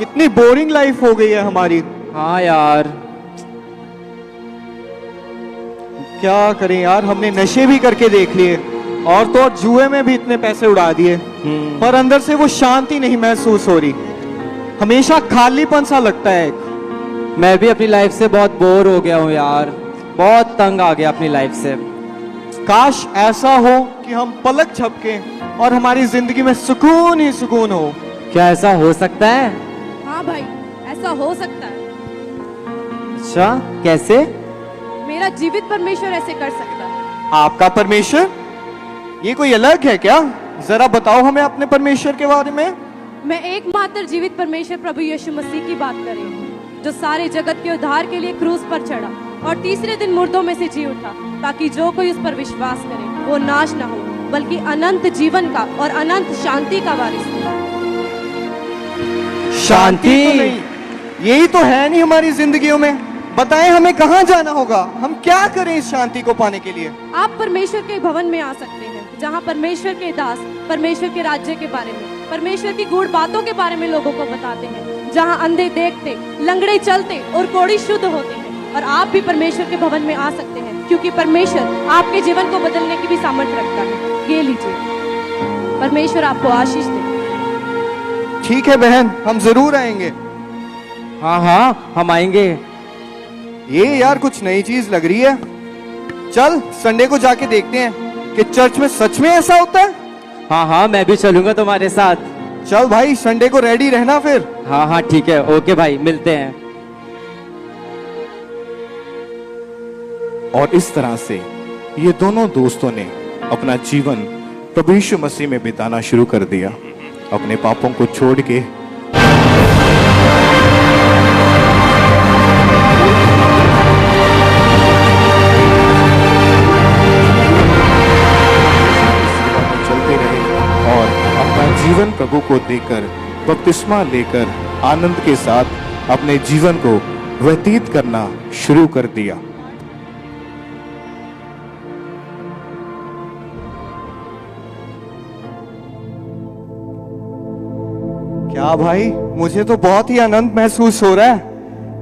कितनी boring life हो गई है हमारी। हाँ यार, क्या करें यार, हमने नशे भी करके देख लिए और तो और जुए में भी इतने पैसे उड़ा दिए, पर अंदर से वो शांति नहीं महसूस हो रही। हमेशा खालीपन सा लगता है। मैं भी अपनी लाइफ से बहुत बोर हो गया हूँ यार, बहुत तंग आ गया अपनी लाइफ से। काश ऐसा हो कि हम पलक झपके और हमारी जिंदगी में सुकून ही सुकून हो। क्या ऐसा हो सकता है? हाँ भाई, ऐसा हो सकता है। अच्छा, कैसे? मेरा जीवित परमेश्वर ऐसे कर सकता है। आपका परमेश्वर? ये कोई अलग है क्या? जरा बताओ हमें अपने परमेश्वर के बारे में। मैं एकमात्र जीवित परमेश्वर प्रभु यीशु मसीह की बात कर रही हूँ, जो सारे जगत के उद्धार के लिए क्रूस पर चढ़ा और तीसरे दिन मुर्दों में से जी उठा, ताकि जो कोई उस पर विश्वास करे वो नाश ना हो, बल्कि अनंत जीवन का और अनंत शांति का वारिस हो। शांति तो नहीं, यही तो है नहीं हमारी जिंदगियों में। बताएं हमें कहाँ जाना होगा, हम क्या करें इस शांति को पाने के लिए? आप परमेश्वर के भवन में आ सकते हैं, जहाँ परमेश्वर के दास परमेश्वर के राज्य के बारे में, परमेश्वर की गूढ़ बातों के बारे में लोगों को बताते हैं, जहाँ अंधे देखते, लंगड़े चलते और कोढ़ी शुद्ध होते हैं। और आप भी परमेश्वर के भवन में आ सकते हैं, क्योंकि परमेश्वर आपके जीवन को बदलने की भी सामर्थ्य रखता है। ये लीजिए, परमेश्वर आपको आशीष दे। ठीक है बहन, हम जरूर आएंगे। हाँ हाँ, हम आएंगे। ये यार कुछ नई चीज लग रही है। चल संडे को जाके देखते हैं कि चर्च में सच में ऐसा होता है। हाँ हाँ, मैं भी चलूंगा तुम्हारे साथ। चल भाई, संडे को रेडी रहना फिर। हाँ हाँ ठीक है, ओके भाई, मिलते हैं। और इस तरह से ये दोनों दोस्तों ने अपना जीवन प्रभु यीशु मसीह में बिताना शुरू कर दिया, अपने पापों को छोड़ के। सेवा में चलते रहे और अपना जीवन प्रभु को देकर, बपतिस्मा लेकर आनंद के साथ अपने जीवन को व्यतीत करना शुरू कर दिया। क्या भाई, मुझे तो बहुत ही आनंद महसूस हो रहा है।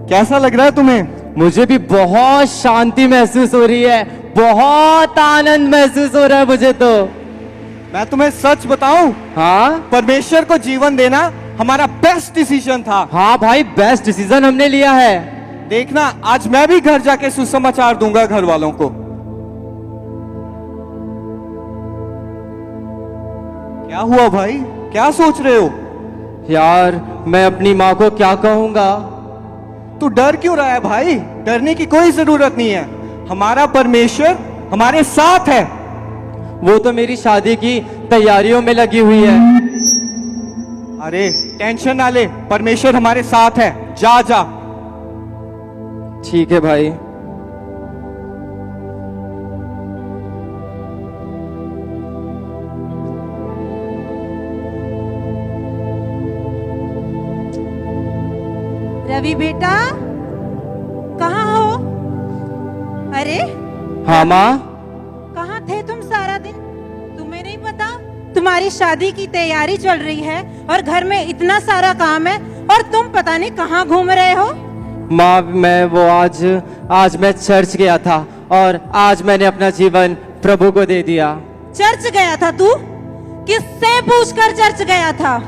कैसा लग रहा है तुम्हें? मुझे भी बहुत शांति महसूस हो रही है, बहुत आनंद महसूस हो रहा है मुझे तो। मैं तुम्हें सच बताऊं, हाँ परमेश्वर को जीवन देना हमारा बेस्ट डिसीजन था। हाँ भाई, बेस्ट डिसीजन हमने लिया है। देखना, आज मैं भी घर जाके सुसमाचार दूंगा घर वालों को। क्या हुआ भाई, क्या सोच रहे हो? यार, मैं अपनी माँ को क्या कहूँगा? तू डर क्यों रहा है भाई? डरने की कोई जरूरत नहीं है। हमारा परमेश्वर हमारे साथ है। वो तो मेरी शादी की तैयारियों में लगी हुई है। अरे टेंशन ना ले, परमेश्वर हमारे साथ है। जा जा। ठीक है भाई। रवि बेटा, कहाँ हो? अरे हाँ माँ। कहाँ थे तुम सारा दिन? तुम्हें नहीं पता तुम्हारी शादी की तैयारी चल रही है और घर में इतना सारा काम है और तुम पता नहीं कहाँ घूम रहे हो? माँ, मैं वो आज मैं चर्च गया था और आज मैंने अपना जीवन प्रभु को दे दिया। चर्च गया था तू? किससे पूछकर चर्च गया था?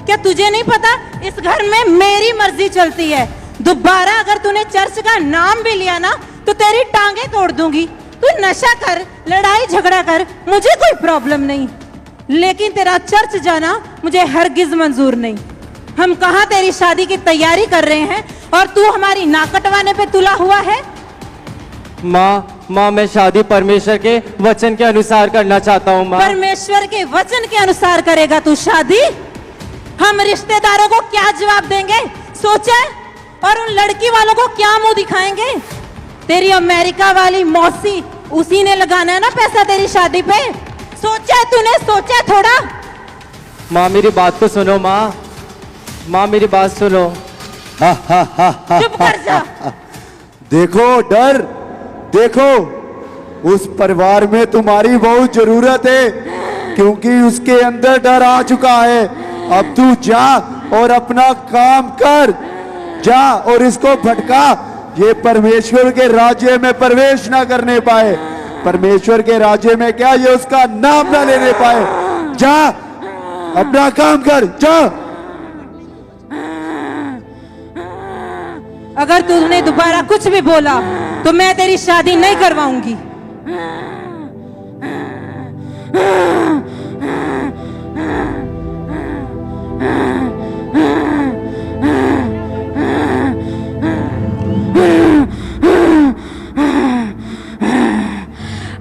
क्या तुझे नहीं पता इस घर में मेरी मर्जी चलती है? दोबारा अगर तूने चर्च का नाम भी लिया ना तो तेरी टांगे तोड़ दूंगी। तू नशा कर, लड़ाई झगड़ा कर, मुझे कोई प्रॉब्लम नहीं, लेकिन तेरा चर्च जाना मुझे हरगिज मंजूर नहीं। हम कहाँ तेरी शादी की तैयारी कर रहे हैं और तू हमारी नाक कटवाने पे तुला हुआ है? माँ, मैं शादी परमेश्वर के वचन के अनुसार करना चाहता हूँ माँ। परमेश्वर के वचन के अनुसार करेगा तू शादी? हम रिश्तेदारों को क्या जवाब देंगे सोचा? और उन लड़की वालों को क्या मुंह दिखाएंगे? तेरी अमेरिका वाली मौसी, उसी ने लगाना है ना पैसा तेरी शादी पे। सोचा तूने? सोचा थोड़ा? माँ मेरी बात तो सुनो। माँ मेरी बात सुनो। चुप कर जा। देखो डर, देखो उस परिवार में तुम्हारी बहुत जरूरत है, क्योंकि उसके अंदर डर आ चुका है। अब तू जा और अपना काम कर। जा और इसको भटका, ये परमेश्वर के राज्य में प्रवेश ना करने पाए। परमेश्वर के राज्य में क्या, ये उसका नाम ना लेने पाए। जा अपना काम कर, जा। अगर तूने दोबारा कुछ भी बोला तो मैं तेरी शादी नहीं करवाऊंगी।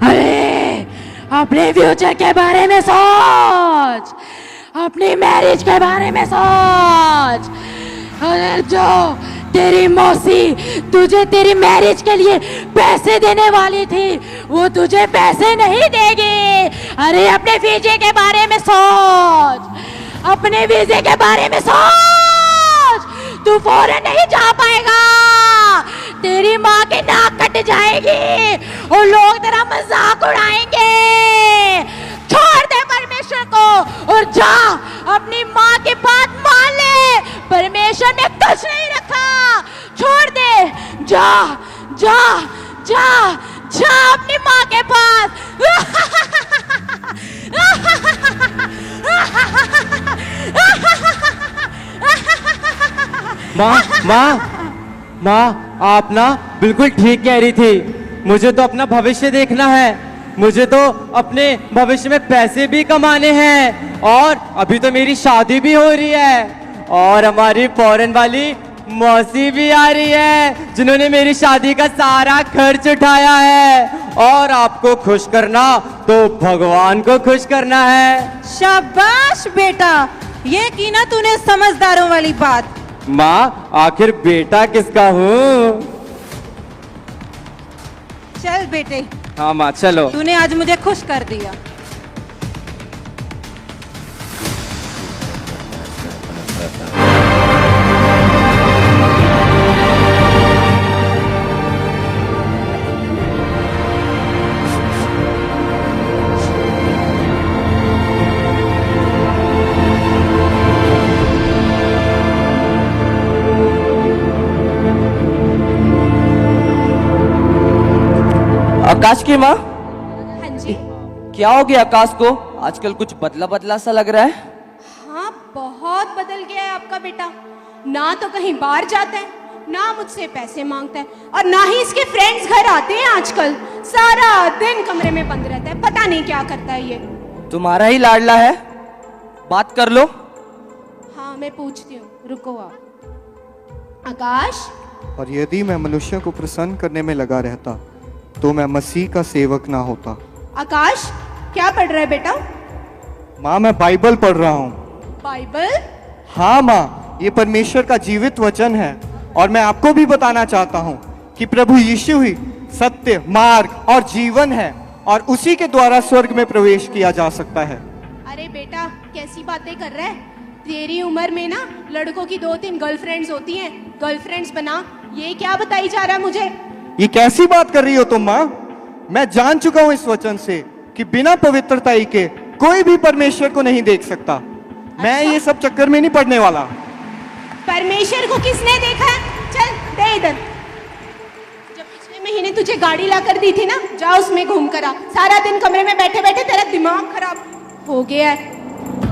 अरे अपने फ्यूचर के बारे में सोच, अपनी मैरिज के बारे में सोच। अरे जो तेरी मौसी तुझे तेरी मैरिज के लिए पैसे देने वाली थी, वो तुझे पैसे नहीं देगी। अरे अपने वीजे के बारे में सोच, अपने वीजे के बारे में सोच। तू फौरन नहीं जा पाएगा, तेरी माँ की नाक कट जाएगी और लोग तेरा मजाक उड़ाएंगे। छोड़ दे परमेश्वर को और जा अपनी माँ की बात मान ले। परमेश्वर ने कुछ नहीं रखा, छोड़ दे। जा जा जा जा अपनी माँ के पास। माँ माँ माँ, आप ना बिल्कुल ठीक कह रही थी। मुझे तो अपना भविष्य देखना है, मुझे तो अपने भविष्य में पैसे भी कमाने हैं, और अभी तो मेरी शादी भी हो रही है, और हमारी फॉरेन वाली मौसी भी आ रही है जिन्होंने मेरी शादी का सारा खर्च उठाया है। और आपको खुश करना तो भगवान को खुश करना है। शाबाश बेटा, ये की ना तूने समझदारों वाली बात। माँ, आखिर बेटा किसका हूँ? चल बेटे, हाँ माँ चलो। तूने आज मुझे खुश कर दिया। आकाश की माँ, हाँ जी। क्या हो गया आकाश को? आजकल कुछ बदला बदला सा लग रहा है। हाँ, बहुत बदल गया है आपका बेटा। ना तो कहीं बाहर जाता है, ना मुझसे पैसे मांगता है, और ना ही इसके फ्रेंड्स घर आते हैं आजकल। सारा दिन कमरे में बंद रहता है, पता नहीं क्या करता है ये। तुम्हारा ही लाडला है, बात कर लो। हाँ, मैं पूछती हूँ, रुको आप। आकाश, और यदि मैं मनुष्य को प्रसन्न करने में लगा रहता तो मैं मसीह का सेवक ना होता। आकाश क्या पढ़ रहा है बेटा? माँ, मैं बाइबल पढ़ रहा हूँ। बाइबल? हाँ माँ, ये परमेश्वर का जीवित वचन है, और मैं आपको भी बताना चाहता हूँ कि प्रभु यीशु ही सत्य, मार्ग और जीवन है, और उसी के द्वारा स्वर्ग में प्रवेश किया जा सकता है। अरे बेटा, कैसी बातें कर रहा है? तेरी उम्र में ना लड़कों की 2-3 गर्लफ्रेंड्स होती हैं, गर्लफ्रेंड्स बना। ये क्या बताई जा रहा है मुझे? ये कैसी बात कर रही हो तुम माँ? मैं जान चुका हूँ इस वचन से कि बिना पवित्रता के कोई भी परमेश्वर को नहीं देख सकता। मैं ये सब चक्कर में नहीं पड़ने वाला। परमेश्वर को किसने देखा है? चल दे इधर। जब पिछले महीने तुझे गाड़ी ला कर दी थी ना, जा उसमें घूम कर आ। सारा दिन कमरे में बैठे बैठे तेरा दिमाग खराब हो गया है।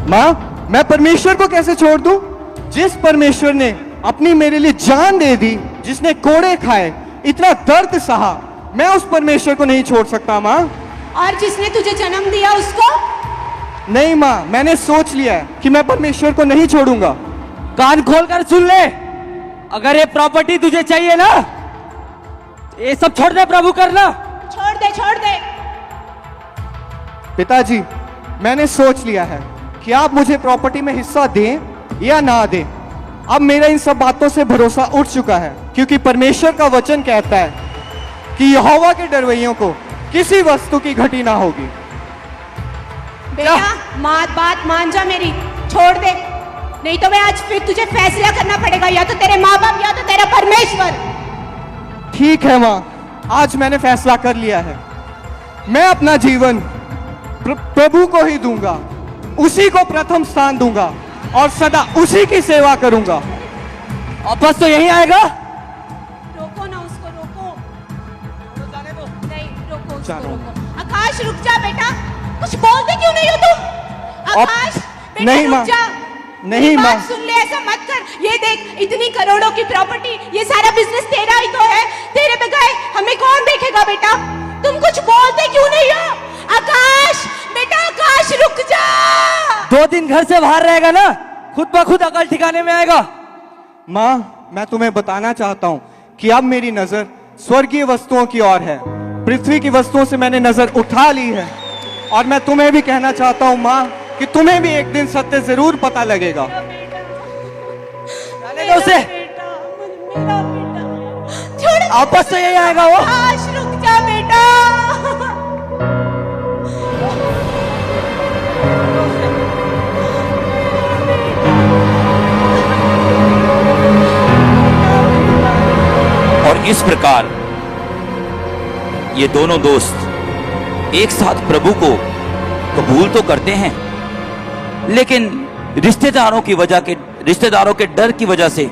माँ, मैं परमेश्वर को कैसे छोड़ दूं? जिस परमेश्वर ने अपनी मेरे लिए जान दे दी, जिसने कोड़े खाए, इतना दर्द सहा, मैं उस परमेश्वर को नहीं छोड़ सकता माँ। और जिसने तुझे जन्म दिया उसको? नहीं माँ, मैंने सोच लिया है कि मैं परमेश्वर को नहीं छोड़ूंगा। कान खोल कर सुन ले, अगर ये प्रॉपर्टी तुझे चाहिए ना, ये सब छोड़ दे, प्रभु करना। छोड़ दे, छोड़ दे। पिताजी, मैंने सोच लिया है कि आप मुझे प्रॉपर्टी में हिस्सा दें या ना दें। अब मेरा इन सब बातों से भरोसा उठ चुका है, क्योंकि परमेश्वर का वचन कहता है कि यहोवा के डरवैयों को किसी वस्तु की घटी ना होगी। बेटा, बात मान जा मेरी, छोड़ दे, नहीं तो मैं आज फिर तुझे फैसला करना पड़ेगा, या तो तेरे माँ बाप या तो तेरा परमेश्वर। ठीक है माँ, आज मैंने फैसला कर लिया है। मैं अपना जीवन प्रभु को ही दूंगा, उसी को प्रथम स्थान दूंगा। और सदा उसी की सेवा करूंगा। वापस तो यही आएगा। रोको ना उसको, रोको। नहीं, रोको उसको, जानो। रोको। आकाश रुक जा बेटा, कुछ बोलते क्यों नहीं हो तुम? आकाश बेटा नहीं माँ, रुक जा। नहीं मेरी माँ। बात सुन ले, ऐसा मत कर। ये देख, इतनी करोड़ों की प्रॉपर्टी, ये सारा बिजनेस तेरा ही तो है। तेरे बगैर हमें कौन देखेगा बेटा? तुम कुछ बोलते क्यों नहीं हो? आकाश बेटा, आकाश रुक जा। 2 दिन घर से बाहर रहेगा ना, खुद ब खुद अकल ठिकाने में आएगा। माँ, मैं तुम्हें बताना चाहता हूँ कि अब मेरी नजर स्वर्गीय वस्तुओं की ओर है। पृथ्वी की वस्तुओं से मैंने नजर उठा ली है। और मैं तुम्हें भी कहना चाहता हूँ माँ, कि तुम्हें भी एक दिन सत्य जरूर पता लगेगा। जाने दो उसे। मेरा बेटा छोड़। वापस तो यही आएगा वो। आकाश रुक जा बेटा। और इस प्रकार ये दोनों दोस्त एक साथ प्रभु को कबूल तो करते हैं, लेकिन रिश्तेदारों के डर की वजह से,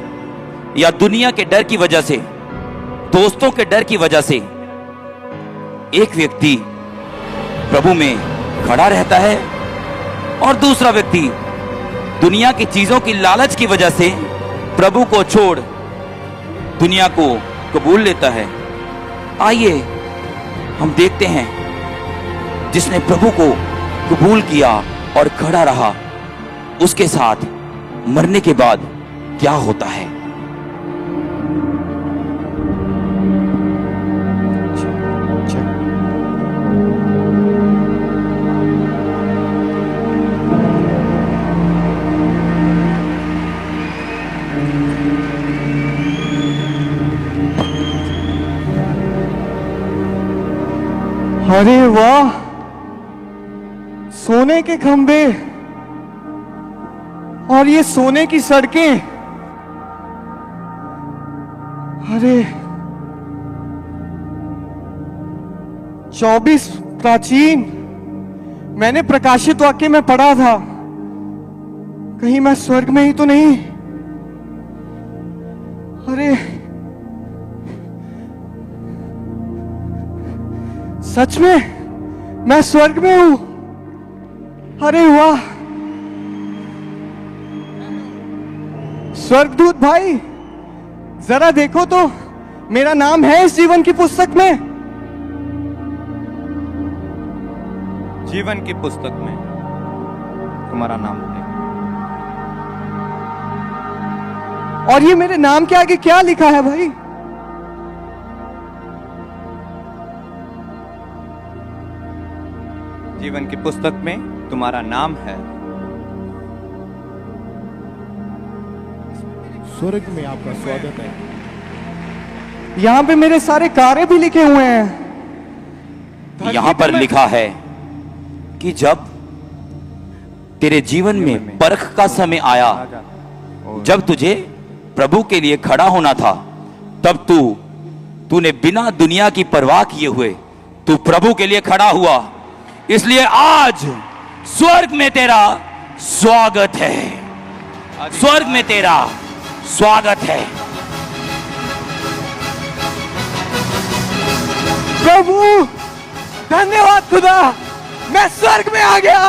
या दुनिया के डर की वजह से, दोस्तों के डर की वजह से एक व्यक्ति प्रभु में खड़ा रहता है और दूसरा व्यक्ति दुनिया की चीजों की लालच की वजह से प्रभु को छोड़ दुनिया को कबूल लेता है। आइए हम देखते हैं, जिसने प्रभु को कबूल किया और खड़ा रहा, उसके साथ मरने के बाद क्या होता है। अरे वाह, सोने के खंबे और ये सोने की सड़कें। अरे 24 प्राचीन। मैंने प्रकाशित वाक्य में पढ़ा था, कहीं मैं स्वर्ग में ही तो नहीं? अरे सच में मैं स्वर्ग में हूं। अरे वाह, स्वर्गदूत भाई जरा देखो तो, मेरा नाम है इस जीवन की पुस्तक में? जीवन की पुस्तक में तुम्हारा नाम है। और ये मेरे नाम के आगे क्या लिखा है भाई? जीवन की पुस्तक में तुम्हारा नाम है। स्वर्ग में आपका स्वागत है। यहां पे मेरे सारे कार्य भी लिखे हुए हैं। यहां पर लिखा है कि जब तेरे जीवन में परख का समय आया, जब तुझे प्रभु के लिए खड़ा होना था, तब तूने बिना दुनिया की परवाह किए हुए तू प्रभु के लिए खड़ा हुआ। इसलिए आज स्वर्ग में तेरा स्वागत है। स्वर्ग में तेरा स्वागत है। प्रभु धन्यवाद खुदा, मैं स्वर्ग में आ गया।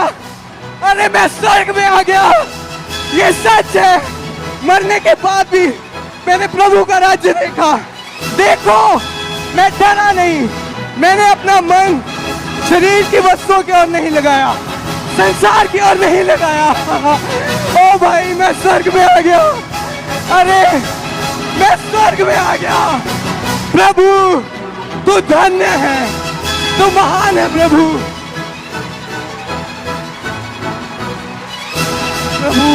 अरे मैं स्वर्ग में आ गया, ये सच है। मरने के बाद भी मैंने प्रभु का राज्य देखा। देखो मैं डरा नहीं, मैंने अपना मन शरीर की वस्तुओं की ओर नहीं लगाया, संसार की ओर नहीं लगाया। ओ भाई मैं स्वर्ग में आ गया। अरे मैं स्वर्ग में आ गया। प्रभु तू धन्य है, तू महान है प्रभु। प्रभु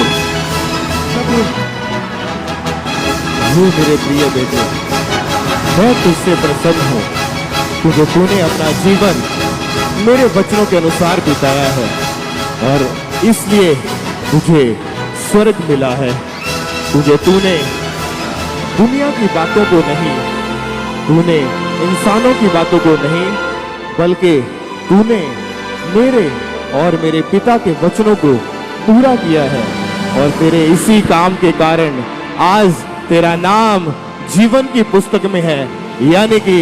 प्रभु मेरे प्रिय बेटे, मैं तुझसे प्रसन्न हूँ क्योंकि तूने अपना जीवन मेरे वचनों के अनुसार बिताया है, और इसलिए तुझे स्वर्ग मिला है। तूने दुनिया की बातों को नहीं, तूने इंसानों की बातों को नहीं, बल्कि तूने मेरे और मेरे पिता के वचनों को पूरा किया है, और तेरे इसी काम के कारण आज तेरा नाम जीवन की पुस्तक में है, यानी कि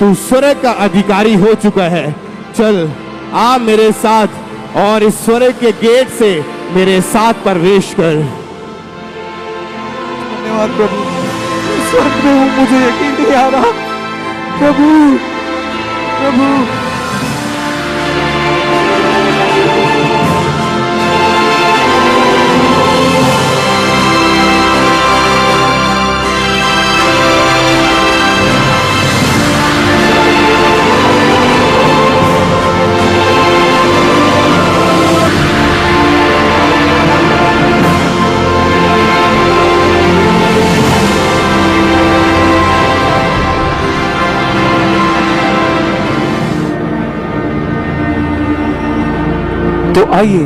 तू स्वर्ग का अधिकारी हो चुका है। चल आ मेरे साथ और इस स्वर्ग के गेट से मेरे साथ प्रवेश कर। धन्यवाद प्रभु, मैं स्वर्ग में हूँ, मुझे यकीन नहीं आ रहा। प्रभु, प्रभु। तो आइए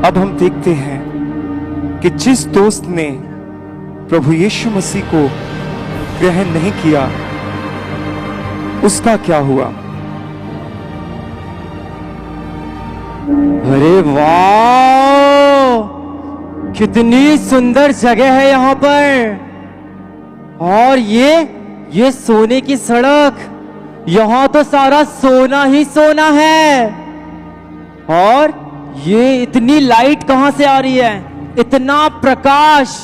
अब हम देखते हैं कि जिस दोस्त ने प्रभु यीशु मसीह को ग्रहण नहीं किया उसका क्या हुआ। अरे वाह, कितनी सुंदर जगह है यहाँ पर। और ये सोने की सड़क, यहाँ तो सारा सोना ही सोना है। और ये इतनी लाइट कहां से आ रही है, इतना प्रकाश।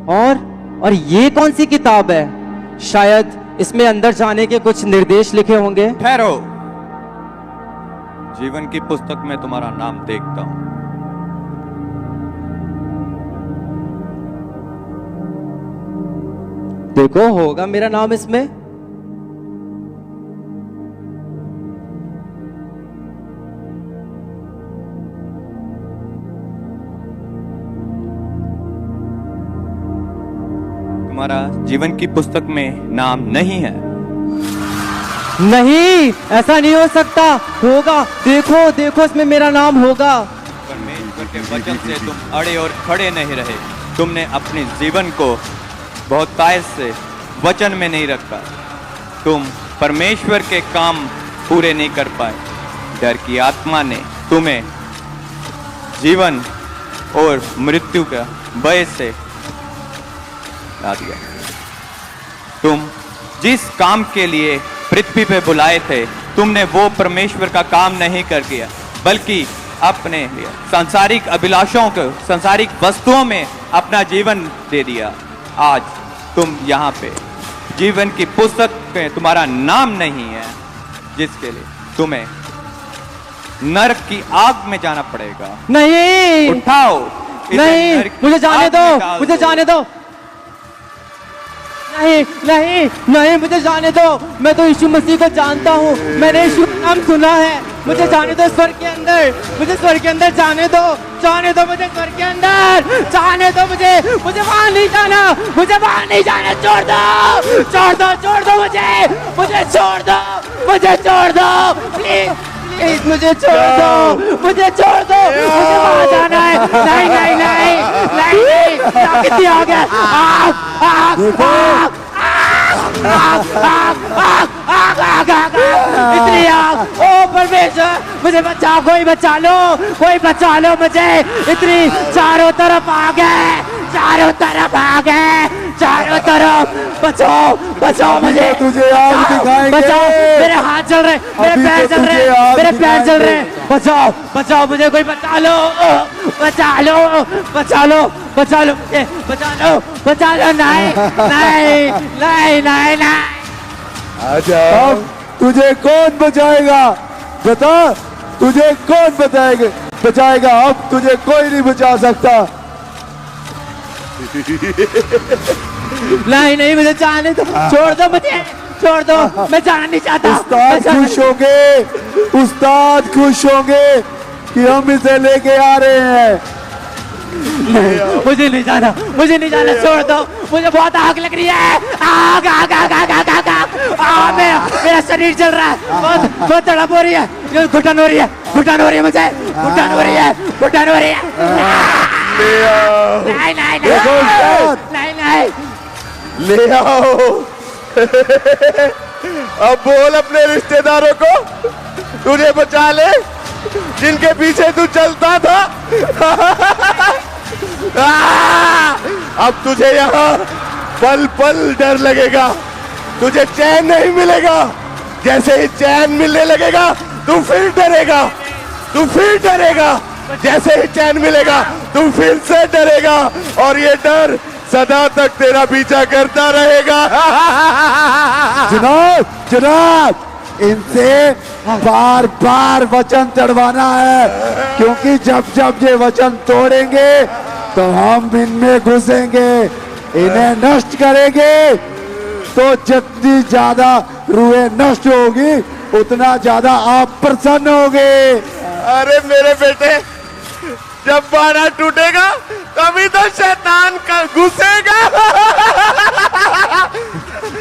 और ये कौन सी किताब है? शायद इसमें अंदर जाने के कुछ निर्देश लिखे होंगे। ठहरो, जीवन की पुस्तक में तुम्हारा नाम देखता हूं। देखो, होगा मेरा नाम इसमें। तुम्हारा जीवन की पुस्तक में नाम नहीं है। नहीं, ऐसा नहीं हो सकता। होगा, देखो देखो, इसमें मेरा नाम होगा। परमेश्वर के वचन से तुम अड़े और खड़े नहीं रहे। तुमने अपने जीवन को बहुतायत से वचन में नहीं रखा। तुम परमेश्वर के काम पूरे नहीं कर पाए। डर की आत्मा ने तुम्हें जीवन और मृत्यु का भय से ला दिया। तुम जिस काम के लिए पृथ्वी पे बुलाए थे, तुमने वो परमेश्वर का काम नहीं कर दिया, बल्कि अपने सांसारिक अभिलाषों को, सांसारिक वस्तुओं में अपना जीवन दे दिया। आज तुम यहाँ पे जीवन की पुस्तक में तुम्हारा नाम नहीं है, जिसके लिए तुम्हें नरक की आग में जाना पड़ेगा। नहीं, उठाओ, नहीं, मुझे जाने दो, मुझे जाने दो। नहीं नहीं नहीं, मुझे जाने दो। मैं तो यीशु मसीह को जानता हूँ, मैंने यीशु का नाम सुना है। मुझे जाने दो स्वर्ग के अंदर, मुझे स्वर्ग के अंदर जाने दो, जाने दो मुझे स्वर्ग के अंदर, जाने दो मुझे वहां नहीं जाना, मुझे वहां नहीं जाना। छोड़ दो, छोड़ दो, छोड़ दो मुझे छोड़ दो, मुझे छोड़ दो, प्लीज प्लीज, मुझे छोड़ दो, मुझे छोड़ दो, मुझे वहां जाना है। नहीं नहीं नहीं नहीं नहीं, कितनी आ गया। इतनी आग, ओ परमेश्वर, मुझे बचाओ, कोई बचा लो, कोई बचा लो मुझे। इतनी चारों तरफ आग है, चारों तरफ आग है, चारों तरफ। बचाओ, बचाओ मुझे, तुझे आग दिखाएंगे। बचाओ, मेरे हाथ चल रहे, मेरे पैर चल रहे, मेरे पैर चल रहे। बचाओ, बचाओ मुझे, कोई बचा लो, बचा लो, बचा लो, बचा लो मुझे, बचा लो, बचा लो। नहीं नहीं नहीं नहीं नहीं। अब तुझे कौन बचाएगा? बता, तुझे कौन बचाएगा? अब तुझे कोई नहीं बचा सकता। नहीं नहीं, मुझे जाने दो, छोड़ दो मुझे, छोड़ दो, मैं जाना नहीं चाहता। उस्ताद खुश होंगे, उस्ताद खुश होंगे कि हम इसे लेके आ रहे हैं। मुझे नहीं जाना, मुझे नहीं जाना, छोड़ दो, मुझे बहुत आग लग रही है। आग आग आग आग आग आग आग, मेरा शरीर जल रहा है, बहुत तड़प हो रही है, घुटन हो रही है, घुटन हो रही है, मुझे घुटन हो रही है, घुटन हो रही है। नहीं नहीं नहीं नहीं, ले आओ। अब बोल अपने रिश्तेदारों को तुझे बचा ले, जिनके पीछे तू चलता था। अब तुझे यहाँ पल पल डर लगेगा, तुझे चैन नहीं मिलेगा। जैसे ही चैन मिलने लगेगा तू फिर डरेगा, तू फिर डरेगा। जैसे ही चैन मिलेगा तू फिर से डरेगा, और ये डर सदा तक तेरा पीछा करता रहेगा। जनाब, जनाब, इनसे बार बार वचन चढ़वाना है, क्योंकि जब जब ये वचन तोड़ेंगे तो हम इनमें घुसेंगे, इन्हें नष्ट करेंगे। तो जितनी ज्यादा रूहें नष्ट होगी उतना ज्यादा आप प्रसन्न होगे। अरे मेरे बेटे, जब बाड़ा टूटेगा तभी तो शैतान का घुसेगा।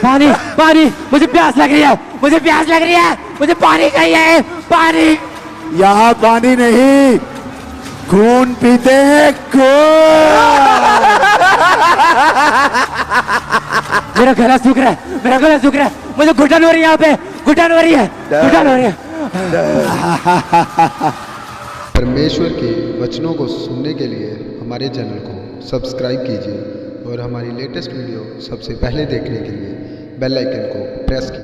पानी पानी, मुझे प्यास लग रही है, मुझे प्यास लग रही है, मुझे पानी चाहिए, पानी। यहाँ पानी नहीं, खून पीते हैं, खून। मेरा गला सूख रहा है, मेरा गला सूख रहा है, मुझे घुटन हो रही है, यहाँ पे घुटन हो रही है, घुटन हो रही है। परमेश्वर के वचनों को सुनने के लिए हमारे चैनल को सब्सक्राइब कीजिए और हमारी लेटेस्ट वीडियो सबसे पहले देखने के लिए बेल आइकन को प्रेस कीजिए।